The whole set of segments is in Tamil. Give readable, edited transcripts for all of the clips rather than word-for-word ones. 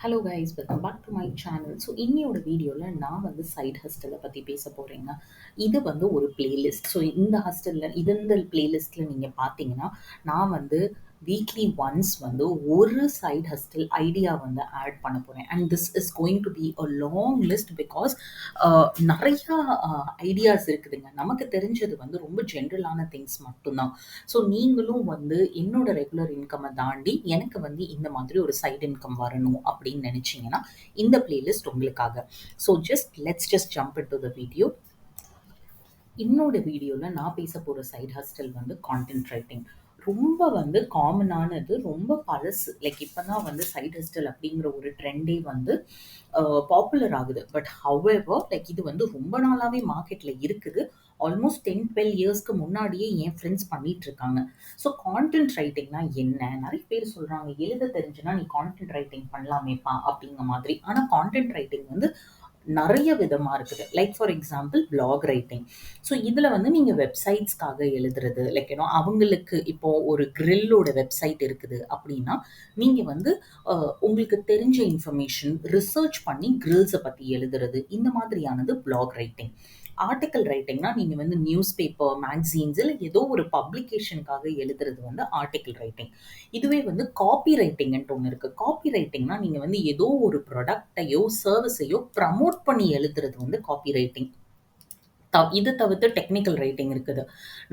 Hello guys, welcome back to my channel. So இன்னையோட வீடியோவில் நான் வந்து சைட் ஹஸ்டலை பற்றி பேச போகிறேங்க. இது வந்து ஒரு பிளேலிஸ்ட். ஸோ இந்த பிளேலிஸ்ட்டில் நீங்கள் பார்த்தீங்கன்னா நான் வந்து வீக்லி ஒன்ஸ் வந்து ஒரு சைட் ஹஸ்டல் ஐடியா வந்து ஆட் பண்ண போகிறேன். And this is going to be a long list because நிறையா ஐடியாஸ் இருக்குதுங்க. நமக்கு தெரிஞ்சது வந்து ரொம்ப ஜென்ரலான திங்ஸ் மட்டும்தான். ஸோ நீங்களும் வந்து என்னோட ரெகுலர் இன்கம்மை தாண்டி எனக்கு வந்து இந்த மாதிரி ஒரு சைடு இன்கம் வரணும் அப்படின்னு நினைச்சீங்கன்னா இந்த பிளேலிஸ்ட் உங்களுக்காக. So let's jump into the video. இன்னோட வீடியோவில் நான் பேச போகிற சைட் ஹஸ்டல் வந்து கான்டென்ட் ரைட்டிங். ரொம்ப வந்து காமனானது, ரொம்ப பழசு. லைக் இப்போ தான் வந்து சைட் ஹஸ்டல் அப்படிங்கிற ஒரு ட்ரெண்டே வந்து பாப்புலர் ஆகுது. பட் ஹவெவர் லைக் இது வந்து ரொம்ப நாளாகவே மார்க்கெட்டில் இருக்குது. ஆல்மோஸ்ட் 10-12 இயர்ஸ்க்கு முன்னாடியே என் ஃப்ரெண்ட்ஸ் பண்ணிட்டு இருக்காங்க. ஸோ கான்டென்ட் ரைட்டிங்னா என்ன? நிறைய பேர் சொல்கிறாங்க, எழுத தெரிஞ்சுன்னா நீ கான்டென்ட் ரைட்டிங் பண்ணலாமேப்பா அப்படிங்கிற மாதிரி. ஆனால் கான்டென்ட் ரைட்டிங் வந்து நிறைய விதமாக இருக்குது. Like for example black writing. So இதில் வந்து நீங்கள் வெப்சைட்ஸ்க்காக எழுதுறது, லைக் அவங்களுக்கு இப்போ ஒரு கிரில்லோட வெப்சைட் இருக்குது அப்படின்னா நீங்கள் வந்து உங்களுக்கு தெரிஞ்ச இன்ஃபர்மேஷன் ரிசர்ச் பண்ணி கிரில்ஸை பற்றி எழுதுறது, இந்த மாதிரியானது பிளாக் ரைட்டிங். ஆர்டிக்கல் ரைட்டிங்னா நீங்கள் வந்து நியூஸ் பேப்பர், மேக்சீன்ஸ் இல்லை ஏதோ ஒரு பப்ளிகேஷனுக்காக எழுதுறது வந்து ஆர்டிக்கல் ரைட்டிங். இதுவே வந்து காப்பி ரைட்டிங்ன்ட்டு ஒன்று இருக்குது. காப்பி ரைட்டிங்னா நீங்கள் வந்து ஏதோ ஒரு ப்ராடக்டையோ சர்வீஸையோ ப்ரமோட் பண்ணி எழுதுறது வந்து காப்பி ரைட்டிங். இது தவிர்த்து டெக்னிக்கல் ரைட்டிங் இருக்குது.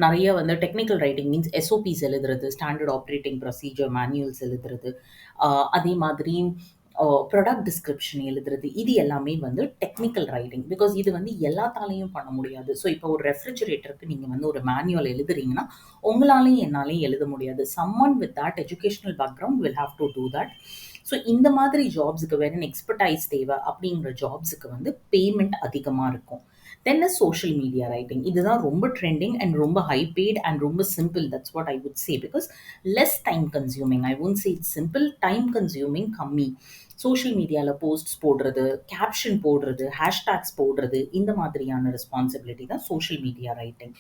நிறைய வந்து டெக்னிக்கல் ரைட்டிங் மீன்ஸ் எஸ்ஓபிஸ் எழுதுறது, ஸ்டாண்டர்ட் ஆப்ரேட்டிங் ப்ரொசீஜர் மேனுவல்ஸ் எழுதுறது, அதே மாதிரி ப்ராடக்ட் டிஸ்கிரிப்ஷன் எழுதுறது, இது எல்லாமே வந்து டெக்னிக்கல் ரைட்டிங். பிகாஸ் இது வந்து எல்லாத்தாலையும் பண்ண முடியாது. ஸோ இப்போ ஒரு ரெஃப்ரிஜரேட்டருக்கு நீங்கள் வந்து ஒரு மேனுவல் எழுதுறீங்கன்னா உங்களாலையும் என்னாலையும் எழுத முடியாது. Someone with that educational background will have to do that. So இந்த மாதிரி ஜாப்ஸுக்கு வேறு எக்ஸ்பர்டைஸ் தேவை அப்படிங்கிற ஜாப்ஸுக்கு வந்து பேமெண்ட் அதிகமாக இருக்கும். தென் சோஷியல் மீடியா ரைட்டிங். இதுதான் ரொம்ப ட்ரெண்டிங் அண்ட் ரொம்ப ஹை பெய்ட் அண்ட் ரொம்ப simple. That's what I would say. Because less time consuming. I won't say it's simple. Time consuming கம்மி. சோஷியல் மீடியாவில் போஸ்ட்ஸ் போடுறது, கேப்ஷன் போடுறது, ஹேஷ்டேக்ஸ் போடுறது, இந்த மாதிரியான ரெஸ்பான்சிபிலிட்டி தான் சோஷியல் மீடியா ரைட்டிங்.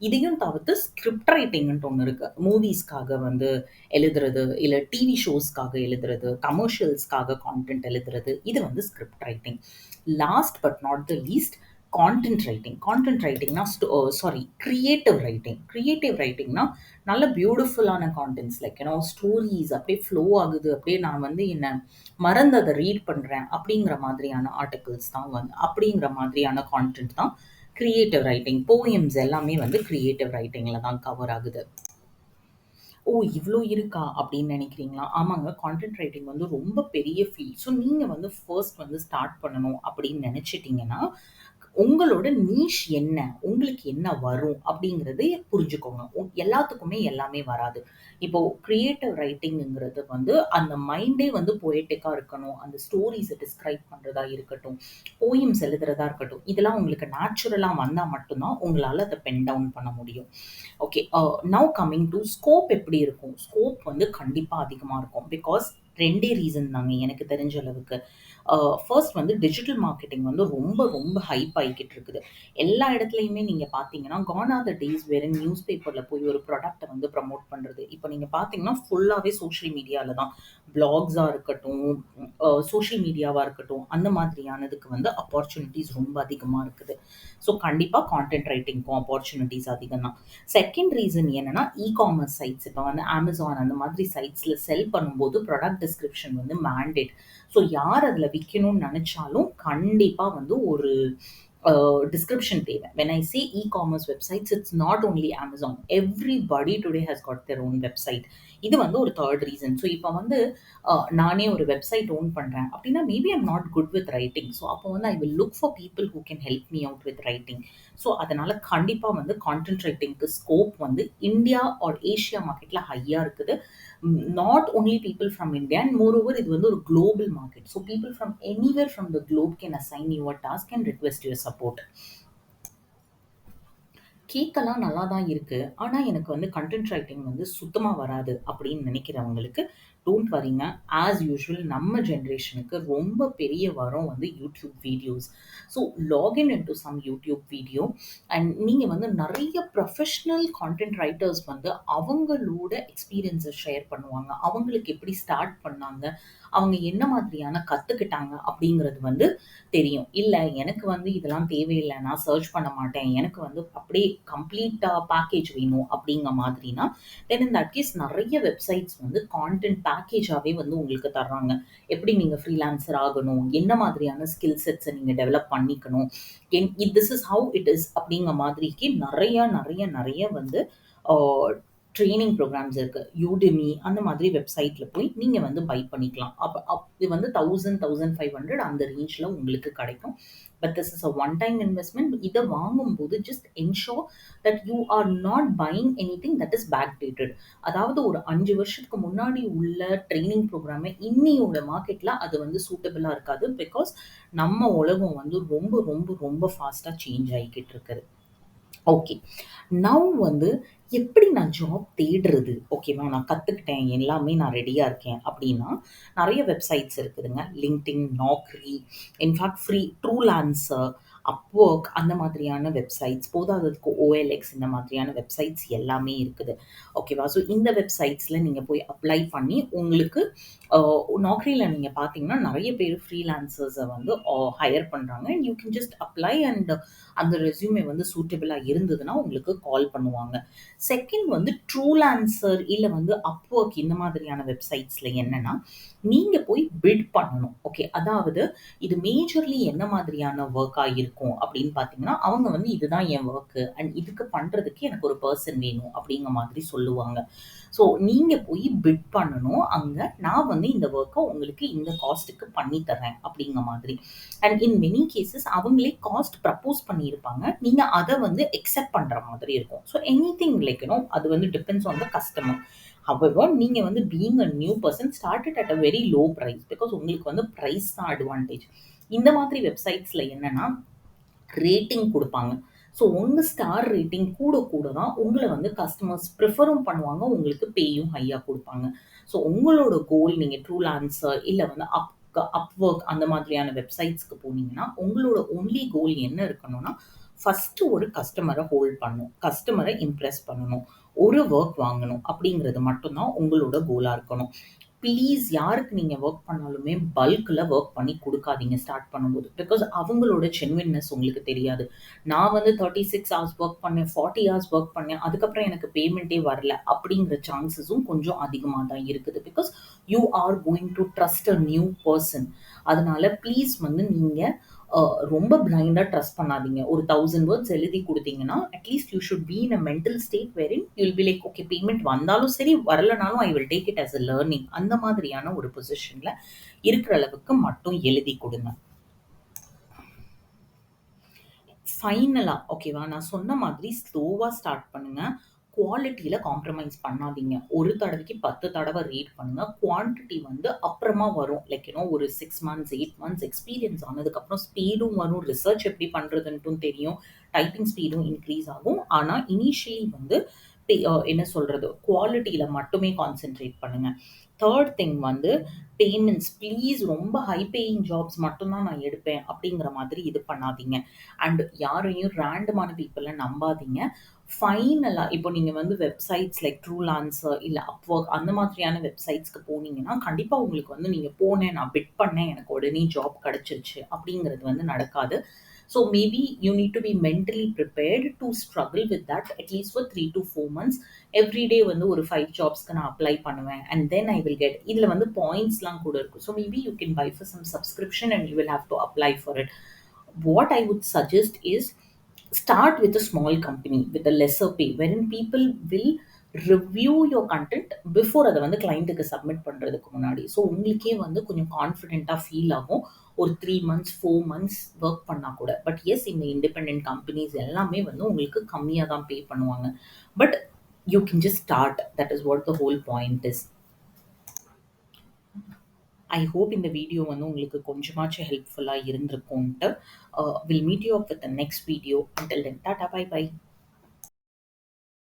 இதையும் தவிர்த்து ஸ்கிரிப்ட் ரைட்டிங்ன்ட்டு ஒன்று இருக்குது. மூவிஸ்க்காக வந்து எழுதுறது, இல்லை டிவி ஷோஸ்க்காக எழுதுறது, கமர்ஷியல்ஸ்க்காக கான்டென்ட் எழுதுறது, இது வந்து script writing. Last but not the least, content writing. Content ரைட்டிங்னா கிரியேட்டிவ் ரைட்டிங். கிரியேட்டிவ் ரைட்டிங்னா நல்ல பியூட்டிஃபுல்லான கான்டென்ட்ஸ், லைக் ஸ்டோரிஸ் அப்படியே ஃப்ளோ ஆகுது, அப்படியே நான் வந்து என்ன மறந்து அதை ரீட் பண்ணுறேன் அப்படிங்கிற மாதிரியான ஆர்டிகல்ஸ் தான் வந்து, அப்படிங்கிற மாதிரியான கான்டென்ட் தான் கிரியேட்டிவ் ரைட்டிங். போயம்ஸ் எல்லாமே வந்து கிரியேட்டிவ் ரைட்டிங்கில் தான் கவர் ஆகுது. ஓ! இவ்ளோ இருக்கா அப்படின்னு நினைக்கிறீங்களா? ஆமாங்க. கான்டென்ட் ரைட்டிங் வந்து ரொம்ப பெரிய ஃபீல்ட். ஸோ நீங்க வந்து ஃபர்ஸ்ட் வந்து ஸ்டார்ட் பண்ணணும் அப்படின்னு நினைச்சிட்டீங்கன்னா, உங்களோட நீஷ் என்ன? உங்களுக்கு என்ன வரும்? அப்படிங்கிறத புரிஞ்சுக்கோங்க. எல்லாத்துக்குமே எல்லாமே வராது. இப்போ கிரியேட்டிவ் ரைட்டிங்ங்கிறது வந்து அந்த மைண்டே வந்து பொயட்டிக்கா இருக்கணும். அந்த ஸ்டோரீஸ டிஸ்கிரைப் பண்றதா இருக்கட்டும், போயம்ஸ் எழுதுறதா இருக்கட்டும், இதெல்லாம் உங்களுக்கு நேச்சுரலா வந்தா மட்டும் தான் உங்களால அத பென் டவுன் பண்ண முடியும். Okay. Now coming to scope எப்படி இருக்கும்? ஸ்கோப் வந்து கண்டிப்பா அதிகமா இருக்கும். பிகாஸ் 2 ரீசன் தாங்க எனக்கு தெரிஞ்ச அளவுக்கு. ஃபர்ஸ்ட் வந்து டிஜிட்டல் மார்க்கெட்டிங் வந்து ரொம்ப ரொம்ப ஹைப் ஆயிக்கிட்டு இருக்குது. எல்லா இடத்துலயுமே நீங்க பார்த்தீங்கன்னா, gone are the days where news பேப்பர்ல போய் ஒரு ப்ராடக்ட்ட வந்து ப்ரமோட் பண்றது. இப்ப நீங்க பார்த்தீங்கன்னா, ஃபுல்லாவே சோஷியல் மீடியால தான். வ்ளாக்ஸா இருக்கட்டும், சோஷியல் மீடியாவா இருக்கட்டும், அந்த மாதிரியானதுக்கு வந்து ஆப்பர்ச்சுனிட்டீஸ் ரொம்ப அதிகமா இருக்குது. ஸோ கண்டிப்பா கான்டென்ட் ரைட்டிங்க்கும் ஆப்பர்ச்சுனிட்டீஸ் அதிகம் தான். செகண்ட் ரீசன் என்னன்னா, இ-காமர்ஸ் சைட்ஸ். இப்போ வந்து Amazon அந்த மாதிரி சைட்ஸ்ல செல் பண்ணும்போது ப்ராடக்ட் டிஸ்கிரிப்ஷன் வந்து மேண்டேட். ஸோ யார் அதில் விற்கணும்னு நினைச்சாலும் கண்டிப்பா வந்து ஒரு டிஸ்கிரிப்ஷன் தேவை. When I say e-commerce websites, it's not only Amazon. Everybody today has got their own website. இது வந்து ஒரு தேர்ட் ரீசன். ஸோ இப்போ வந்து நானே ஒரு வெப்சைட் ஓன் பண்றேன் அப்படின்னா, maybe I'm not good with writing. So அப்போ வந்து I will look for people who can help me out with writing. So அதனால கண்டிப்பா வந்து கான்டென்ட் ரைட்டிங்க்கு ஸ்கோப் வந்து இந்தியா ஆர் ஏஷியா மார்க்கெட்ல ஹையா இருக்குது. Not only people from India, and moreover இது வந்து ஒரு global market. So people from anywhere from the globe can assign you a task and request your support. கேட்கலாம் நல்லா தான் இருக்கு. ஆனா எனக்கு வந்து கன்டென்ட் ரைட்டிங் வந்து சுத்தமா வராது அப்படின்னு நினைக்கிறவங்களுக்கு டோன்ட் வரிங்க. ஆஸ் யூசுவல் நம்ம ஜென்ரேஷனுக்கு ரொம்ப பெரிய வரம் வந்து YouTube videos. So login into some YouTube video and நீங்கள் வந்து நிறைய ப்ரொஃபஷ்னல் கான்டென்ட் ரைட்டர்ஸ் வந்து அவங்களோட எக்ஸ்பீரியன்ஸை ஷேர் பண்ணுவாங்க. அவங்களுக்கு எப்படி ஸ்டார்ட் பண்ணாங்க, அவங்க என்ன மாதிரியான கற்றுக்கிட்டாங்க அப்படிங்கிறது வந்து தெரியும். இல்லை எனக்கு வந்து இதெல்லாம் தேவையில்லை, நான் சர்ச் பண்ண மாட்டேன், எனக்கு வந்து அப்படியே கம்ப்ளீட்டாக பேக்கேஜ் வேணும் அப்படிங்கிற மாதிரினா தென் இன் தட் கேஸ் நிறைய வெப்சைட்ஸ் வந்து கான்டென்ட் பேக்கேஜாகவே வந்து உங்களுக்கு தர்றாங்க. எப்படி நீங்கள் ஃப்ரீலான்சர் ஆகணும், என்ன மாதிரியான ஸ்கில் செட்ஸை நீங்கள் டெவலப் பண்ணிக்கணும், this is how it is அப்படிங்கிற மாதிரிக்கு நிறைய நிறைய நிறைய வந்து ட்ரெய்னிங் ப்ரோக்ராம்ஸ் இருக்குது. யூடெமி அந்த மாதிரி வெப்சைட்டில் போய் நீங்கள் வந்து பை பண்ணிக்கலாம். இது வந்து 1000-1500 அந்த ரேஞ்சில் உங்களுக்கு கிடைக்கும். But this is a one time investment. இதை வாங்கும்போது just ensure that you are not buying anything that is back dated. அதாவது ஒரு 5 வருஷத்துக்கு முன்னாடி உள்ள ட்ரெய்னிங் ப்ரோக்ராமை இன்னியோட மார்க்கெட்டில் அது வந்து சூட்டபிளாக இருக்காது. பிகாஸ் நம்ம உலகம் வந்து ரொம்ப ரொம்ப ரொம்ப ஃபாஸ்ட்டாக சேஞ்ச் ஆகிக்கிட்டு இருக்குது. ஓகே, நவ் வந்து எப்படி நான் ஜாப் தேடுறது? ஓகேவா, நான் கற்றுக்கிட்டேன், எல்லாமே நான் ரெடியாக இருக்கேன் அப்படின்னா நிறைய வெப்சைட்ஸ் இருக்குதுங்க. LinkedIn, Naukri, in fact free ட்ரூலான்சர், Upwork அந்த மாதிரியான வெப்சைட்ஸ், போதாததுக்கு ஓஎல்எக்ஸ் இந்த மாதிரியான வெப்சைட்ஸ் எல்லாமே இருக்குது. ஓகேவா, ஸோ இந்த வெப்சைட்ஸில் நீங்கள் போய் அப்ளை பண்ணி உங்களுக்கு நாக்ரியில் நீங்கள் பார்த்தீங்கன்னா நிறைய பேர் ஃப்ரீலான்சர்ஸை வந்து ஹையர் பண்ணுறாங்க. And you can just apply and அந்த ரெஸ்யூமே வந்து சூட்டபிளாக இருந்ததுன்னா உங்களுக்கு கால் பண்ணுவாங்க. செகண்ட் வந்து ட்ரூலான்சர் இல்லை வந்து அப்வொர்க் இந்த மாதிரியான வெப்சைட்ஸில் என்னென்னா நீங்கள் போய் பிட் பண்ணணும். ஓகே, அதாவது இது மேஜர்லி என்ன மாதிரியான ஒர்க்காக இருக்கும் அப்படின்னு பார்த்தீங்கன்னா அவங்க வந்து இதுதான் என் ஒர்க்கு அண்ட் இதுக்கு பண்ணுறதுக்கு எனக்கு ஒரு பர்சன் வேணும் அப்படிங்கிற மாதிரி சொல்லுவாங்க. ஸோ நீங்கள் போய் பிட் பண்ணணும். அங்கே நான் வந்து இந்த ஒர்க்கை உங்களுக்கு இந்த காஸ்ட்டுக்கு பண்ணி தரேன் அப்படிங்கிற மாதிரி. அண்ட் இன் மெனி கேசஸ் அவங்களே காஸ்ட் ப்ரப்போஸ் பண்ணியிருப்பாங்க. நீங்கள் அதை வந்து எக்ஸெப்ட் பண்ணுற மாதிரி இருக்கும். ஸோ எனி திங் லைக் அது வந்து depends on the customer. However, நீங்க வந்து being a new person started at a very low price. Because உங்களுக்கு வந்து ப்ரைஸ் தான் அட்வான்டேஜ். இந்த மாதிரி வெப்சைட்ஸில் என்னன்னா ரேட்டிங் கொடுப்பாங்க. ஸோ உங்கள் ஸ்டார் ரேட்டிங் கூட கூட தான் உங்களை வந்து கஸ்டமர்ஸ் ப்ரிஃபரும் பண்ணுவாங்க, உங்களுக்கு பேயும் ஹையாக கொடுப்பாங்க. ஸோ உங்களோட கோல் நீங்கள் ட்ரூலான்சர் இல்லை வந்து அப்வொர்க் அந்த மாதிரியான வெப்சைட்ஸ்க்கு போனீங்கன்னா உங்களோட ஒன்லி கோல் என்ன இருக்கணும்னா ஃபஸ்ட்டு ஒரு கஸ்டமரை ஹோல்ட் பண்ணணும், கஸ்டமரை இம்ப்ரெஸ் பண்ணணும், ஒரு ஒர்க் வாங்கணும் அப்படிங்கிறது மட்டும்தான் உங்களோட கோலாக இருக்கணும். ப்ளீஸ் யாருக்கு நீங்கள் ஒர்க் பண்ணாலுமே பல்கில் ஒர்க் பண்ணி கொடுக்காதீங்க ஸ்டார்ட் பண்ணும்போது. பிகாஸ் அவங்களோட ஜென்வின்னஸ் உங்களுக்கு தெரியாது. நான் வந்து 36 ஹவர்ஸ் ஒர்க் பண்ணேன், 40 ஹவர்ஸ் ஒர்க் பண்ணேன், அதுக்கப்புறம் எனக்கு பேமெண்ட்டே வரல அப்படிங்கிற சான்சஸும் கொஞ்சம் அதிகமாக தான் இருக்குது. Because you are going to trust a new person. அதனால ப்ளீஸ் வந்து நீங்கள் ரொம்ப பிளைண்டாக ட்ரஸ்ட் பண்ணாதீங்க. ஒரு 1000 வேர்ட்ஸ் எழுதி கொடுத்தீங்கன்னா at least you should be in a mental state wherein you will be like okay, payment வந்தாலும் சரி வரலனாலும் I will take it as a learning. அந்த மாதிரியான ஒரு பொசிஷனில் இருக்கிற அளவுக்கு மட்டும் எழுதி கொடுங்க. ஃபைனலாக ஓகேவா, நான் சொன்ன மாதிரி ஸ்லோவாக ஸ்டார்ட் பண்ணுங்கள். குவாலிட்டியில் காம்ப்ரமைஸ் பண்ணாதீங்க. ஒரு தடவைக்கு 10 தடவை ரீட் பண்ணுங்கள். குவான்டிட்டி வந்து அப்புறமா வரும். லைக் ஒரு 6 மந்த்ஸ் 8 மந்த்ஸ் எக்ஸ்பீரியன்ஸ் ஆனதுக்கப்புறம் ஸ்பீடும் வரும், ரிசர்ச் எப்படி பண்ணுறதுன்ட்டும் தெரியும், டைப்பிங் ஸ்பீடும் இன்க்ரீஸ் ஆகும். ஆனால் இனிஷியலி வந்து என்ன சொல்கிறது, குவாலிட்டியில் மட்டுமே கான்சென்ட்ரேட் பண்ணுங்கள். தேர்ட் திங் வந்து பேமெண்ட்ஸ். ப்ளீஸ் ரொம்ப ஹை பேயிங் ஜாப்ஸ் மட்டும்தான் நான் எடுப்பேன் அப்படிங்கிற மாதிரி இது பண்ணாதீங்க. அண்ட் யாரையும் ரேண்டமான பீப்புளை நம்பாதீங்க. ஃபைனலாக இப்போ நீங்கள் வந்து வெப்சைட்ஸ் லைக் ட்ரூலான்சர் இல்லை அப்வொர்க் அந்த மாதிரியான வெப்சைட்ஸ்க்கு போனீங்கன்னா கண்டிப்பாக உங்களுக்கு வந்து நீங்கள் போனேன், நான் பிட் பண்ணேன், எனக்கு உடனே ஜாப் கிடச்சிருச்சு அப்படிங்கிறது வந்து நடக்காது. So maybe you need to be mentally prepared to struggle with that at least for 3 to 4 months. Everyday வந்து ஒரு 5 ஜாப்ஸ்க்கு நான் அப்ளை பண்ணுவேன் and then I will get. இதில் வந்து பாயிண்ட்ஸ்லாம் கூட இருக்கும். So maybe you can buy for some subscription and you will have to apply for it. What I would suggest is start with a small company with a lesser pay wherein people will review your content before அதை வந்து கிளைண்ட்டுக்கு சப்மிட் பண்ணுறதுக்கு முன்னாடி. ஸோ உங்களுக்கே வந்து கொஞ்சம் கான்ஃபிடென்ட்டாக ஃபீல் ஆகும் ஒரு 3 months 4 months ஒர்க் பண்ணால் கூட. பட் எஸ், இந்த இண்டிபெண்ட் கம்பெனிஸ் எல்லாமே வந்து உங்களுக்கு கம்மியாக தான் பே பண்ணுவாங்க. But you can just start. That is what the whole point is. I hope இந்த வீடியோ வந்து உங்களுக்கு கொஞ்சமாச்சும் ஹெல்ப்ஃபுல்லாக இருந்திருக்கும்ன்ட்டு. Will meet you up with the next video. Until then tata, bye by.